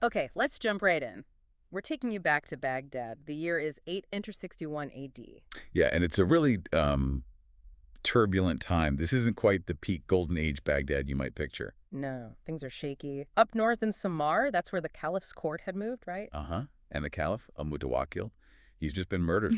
Okay, let's jump right in. We're taking you back to Baghdad. The year is 861 AD. Yeah, and it's a really turbulent time. This isn't quite the peak golden age Baghdad you might picture. No, things are shaky. Up north in Samar, that's where the caliph's court had moved, right? Uh-huh. And the Caliph, al-Mutawakkil, he's just been murdered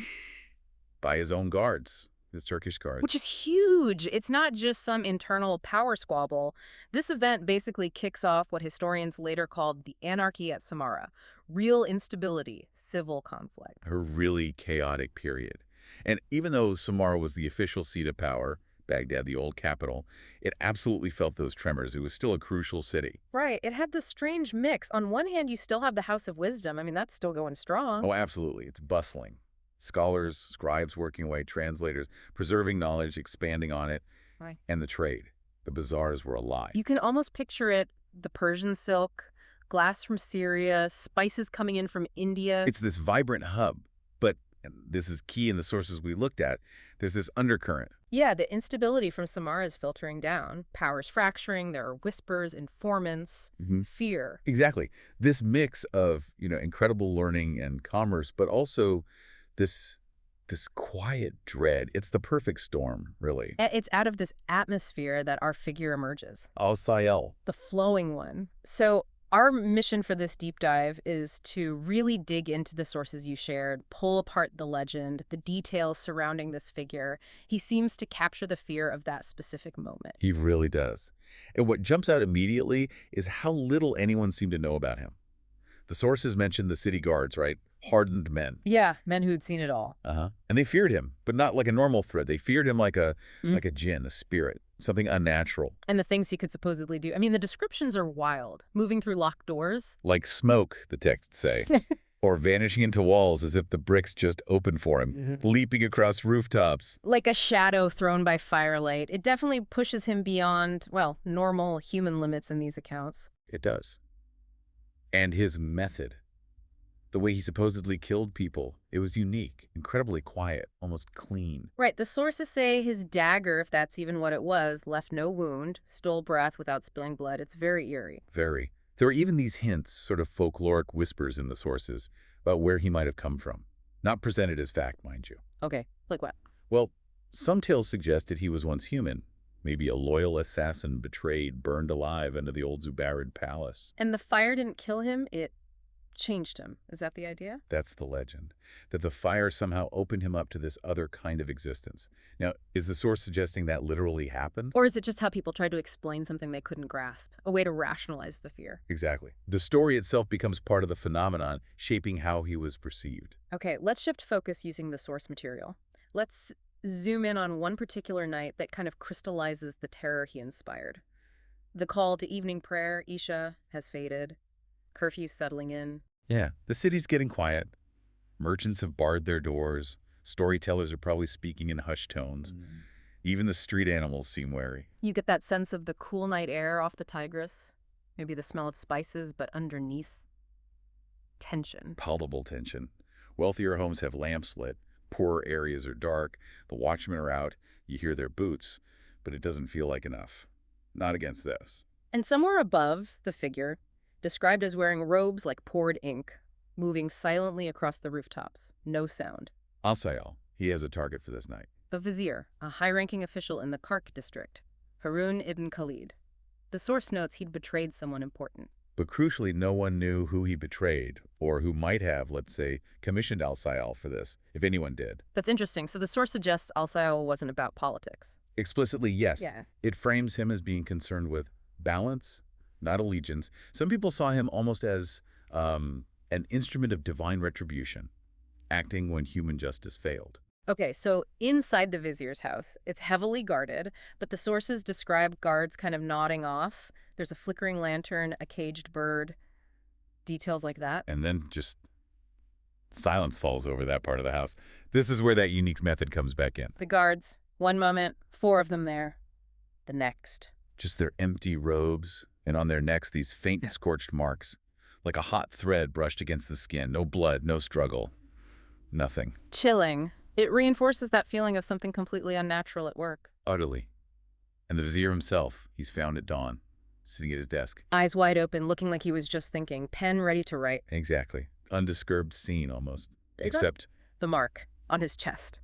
by his own guards, his Turkish Which guards. is huge. It's not just some internal power squabble. This event basically kicks off what historians later called the anarchy at Samarra. Real instability, civil conflict. A really chaotic period. And even though Samarra was the official seat of power, Baghdad, the old capital, it absolutely felt those tremors. It was still a crucial city. Right, it had this strange mix. On one hand, you still have the House of Wisdom. I mean, that's still going strong. Oh, absolutely. It's bustling. Scholars, scribes working away, translators, preserving knowledge, expanding on it, Right. and the trade. The bazaars were alive. You can almost picture it, the Persian silk, glass from Syria, spices coming in from India. It's this vibrant hub, but and this is key in the sources we looked at. There's this undercurrent. Yeah, the instability from Samarra is filtering down. Power's fracturing, there are whispers, informants, fear. Exactly. This mix of, incredible learning and commerce, but also this this quiet dread. It's the perfect storm, really. It's out of this atmosphere that our figure emerges, Al-Sayal. the flowing one. So our mission for this deep dive is to really dig into the sources you shared, pull apart the legend, the details surrounding this figure. He seems to capture the fear of that specific moment. He really does. And what jumps out immediately is how little anyone seemed to know about him. The sources mentioned the city guards, right? Hardened men. Yeah, men who'd seen it all. And they feared him, but not like a normal threat. They feared him like a Mm. like a jinn, a spirit, something unnatural, And the things he could supposedly do. I mean, the descriptions are wild. Moving through locked doors. like smoke, the texts say, or vanishing into walls as if the bricks just opened for him, leaping across rooftops. Like a shadow thrown by firelight. It definitely pushes him beyond, well, normal human limits in these accounts. It does. And his method, the way he supposedly killed people, it was unique, incredibly quiet, almost clean. Right, the sources say his dagger, if that's even what it was, left no wound, stole breath without spilling blood. It's very eerie. Very. There are even these hints, sort of folkloric whispers in the sources, about where he might have come from. Not presented as fact, mind you. Okay, like what? Well, some tales suggested he was once human. Maybe a loyal assassin betrayed, burned alive into the old Zubarid palace. And the fire didn't kill him, it changed him. Is that the idea? That's the legend. That the fire somehow opened him up to this other kind of existence. Now, is the source suggesting that literally happened? Or is it just how people tried to explain something they couldn't grasp? A way to rationalize the fear? Exactly. The story itself becomes part of the phenomenon, shaping how he was perceived. Okay, let's shift focus using the source material. Let's zoom in on one particular night that kind of crystallizes the terror he inspired. The call to evening prayer, Isha, has faded. Curfew's settling in. Yeah, the city's getting quiet. Merchants have barred their doors. Storytellers are probably speaking in hushed tones. Even the street animals seem wary. You get that sense of the cool night air off the Tigris. Maybe the smell of spices, but underneath, tension. Palpable tension. Wealthier homes have lamps lit. Poorer areas are dark. The watchmen are out. You hear their boots, but it doesn't feel like enough. Not against this. And somewhere above, the figure, described as wearing robes like poured ink, moving silently across the rooftops. No sound. Al-Sayal, he has a target for this night. A vizier, a high-ranking official in the Kark district, Harun ibn Khalid. The source notes he'd betrayed someone important. But crucially, no one knew who he betrayed, or who might have, let's say, commissioned Al-Sayal for this, if anyone did. That's interesting. So the source suggests Al-Sayal wasn't about politics. Explicitly, yes. Yeah. It frames him as being concerned with balance, not allegiance. Some people saw him almost as an instrument of divine retribution, acting when human justice failed. Okay, so inside the vizier's house, it's heavily guarded, but the sources describe guards kind of nodding off. There's a flickering lantern, a caged bird, details like that. And then just silence falls over that part of the house. This is where that unique method comes back in. The guards, one moment, 4 of them there. The next. Just their empty robes, and on their necks these faint scorched marks, like a hot thread brushed against the skin. No blood, no struggle, nothing. Chilling. It reinforces that feeling of something completely unnatural at work. Utterly. And the vizier himself, he's found at dawn. sitting at his desk. Eyes wide open, looking like he was just thinking, pen ready to write. Exactly. Undisturbed scene, almost. Is that Except the mark on his chest?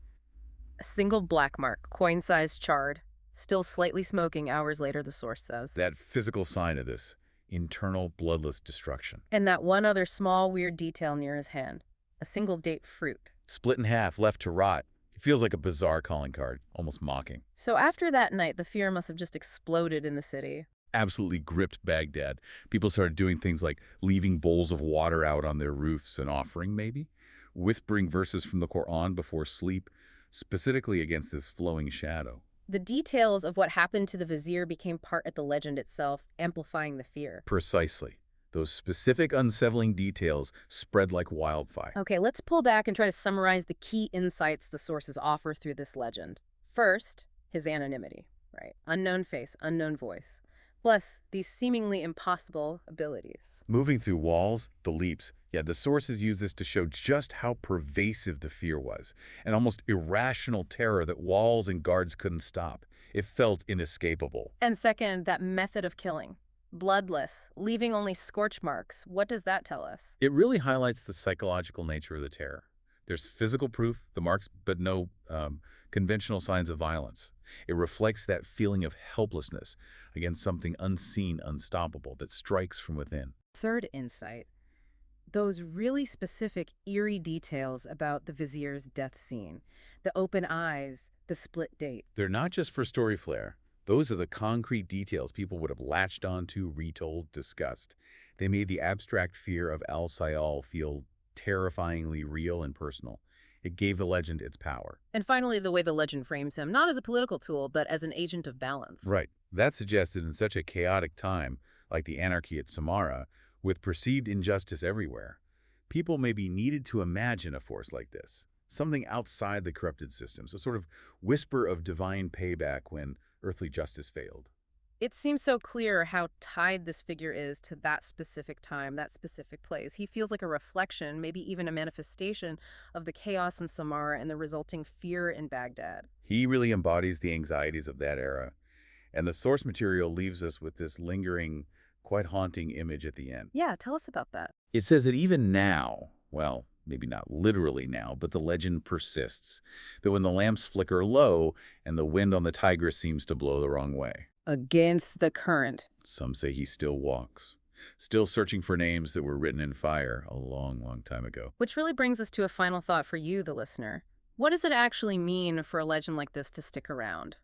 A single black mark, coin-sized charred, still slightly smoking hours later, the source says. that physical sign of this internal bloodless destruction. And that one other small, weird detail near his hand. A single date fruit. Split in half, left to rot. It feels like a bizarre calling card, almost mocking. So after that night, the fear must have just exploded in the city. Absolutely gripped Baghdad. People started doing things like leaving bowls of water out on their roofs, an offering maybe, whispering verses from the Quran before sleep, specifically against this flowing shadow. The details of what happened to the vizier became part of the legend itself, amplifying the fear. Precisely. Those specific unsettling details spread like wildfire. Okay, let's pull back and try to summarize the key insights the sources offer through this legend. First, his anonymity, right? Unknown face, unknown voice. Plus, these seemingly impossible abilities. Moving through walls, the leaps. Yeah, the sources use this to show just how pervasive the fear was, an almost irrational terror that walls and guards couldn't stop. It felt inescapable. And second, that method of killing. Bloodless, leaving only scorch marks. What does that tell us? It really highlights the psychological nature of the terror. There's physical proof, the marks, but no conventional signs of violence. It reflects that feeling of helplessness against something unseen, unstoppable, that strikes from within. Third insight. Those really specific, eerie details about the vizier's death scene. The open eyes, the split date. They're not just for story flair. Those are the concrete details people would have latched onto, retold, discussed. They made the abstract fear of al-Sayal feel terrifyingly real and personal. It gave the legend its power. And finally, the way the legend frames him, not as a political tool, but as an agent of balance. Right. That suggested in such a chaotic time, like the anarchy at Samarra, with perceived injustice everywhere, people maybe needed to imagine a force like this, something outside the corrupted systems, a sort of whisper of divine payback when earthly justice failed. It seems so clear how tied this figure is to that specific time, that specific place. He feels like a reflection, maybe even a manifestation of the chaos in Samarra and the resulting fear in Baghdad. He really embodies the anxieties of that era, and the source material leaves us with this lingering, quite haunting image at the end. Yeah, tell us about that. It says that even now, well, maybe not literally now, but the legend persists, that when the lamps flicker low and the wind on the Tigris seems to blow the wrong way, Against the current. some say he still walks, still searching for names that were written in fire a long, long time ago. Which really brings us to a final thought for you, the listener. What does it actually mean for a legend like this to stick around?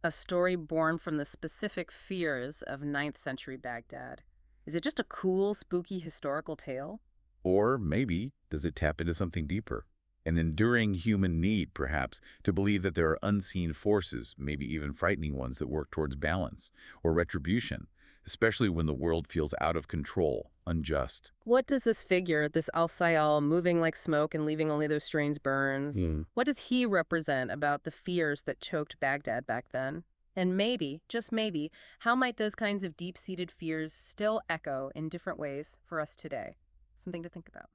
A story born from the specific fears of 9th century Baghdad. Is it just a cool, spooky historical tale? Or maybe, does it tap into something deeper? An enduring human need, perhaps, to believe that there are unseen forces, maybe even frightening ones, that work towards balance or retribution, especially when the world feels out of control, unjust. What does this figure, this al-Sayal, moving like smoke and leaving only those strange burns, what does he represent about the fears that choked Baghdad back then? And maybe, just maybe, how might those kinds of deep-seated fears still echo in different ways for us today? Something to think about.